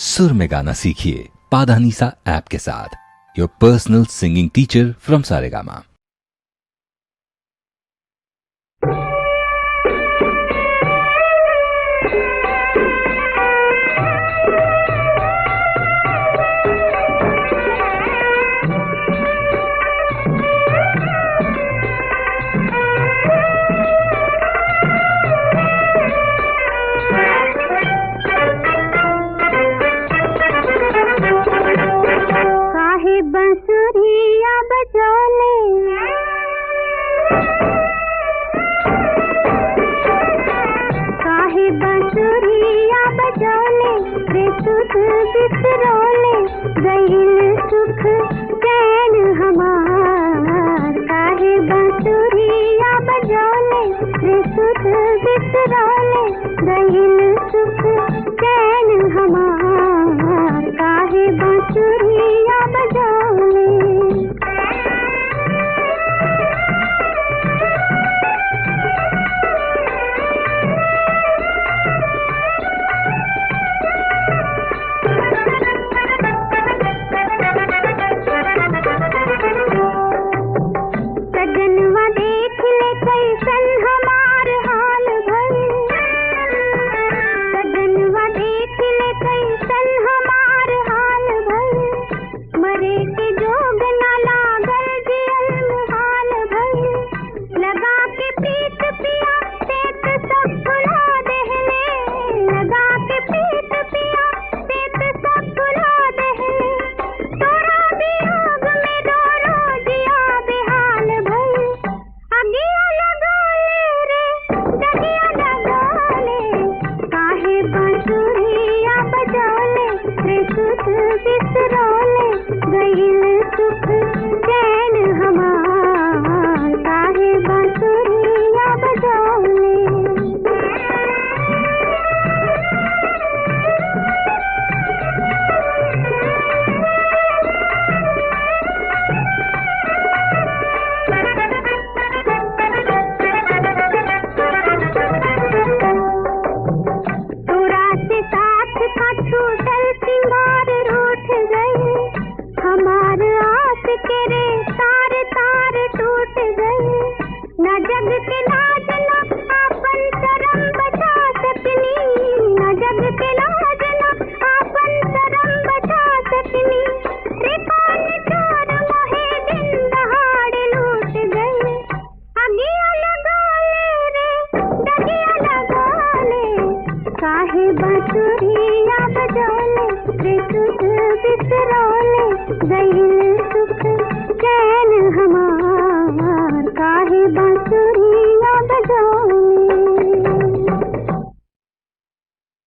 सुर में गाना सीखिए पाधानीसा ऐप के साथ। Your personal singing teacher from Saregama. बंसुरिया बजौले काहे बंसुरिया बजौले रे सुध बिसरोले गईल सुख चैन हमार। काहे बंसुरिया बजौले रे सुध बिसरोले गईल सुख चैन हमार। काहे बंसुरिया बजौले सजनवा देख ले कैसन हमार हाल भइल। सजनवा देख ले कैसन हमार हाल भइल। मरे के जोग ना लागल जियल मुहाल भइल। लगा के प्रीत पिया सेत सब भुला देहले। लगा के प्रीत पिया सेत सब भुला देहले। तोरा वियोग में रो रो जिया बेहाल भइल। अगिया लगा ले रे दगिया लगा ले। काहे बंसुरिया बजौले रे सुध बिसरोले गईल सुख चैन हमार। काहे बंसुरिया बजौले तोरा से साथ का छूटल सिंगार रूठ गई। हमार आस के रे तार तार टूट गई। न जग के लाज न आपन शरम बचा सकनी। न जग के लाज न आपन शरम बचा सकनी। रे कौन चोर मोहे दिन दहाड़ लूट गई। अगिया लगा ले रे दगिया लगा ले। काहे बंसुरिया बजौले रे सुध बिसरोले गईल सुख चैन हमार।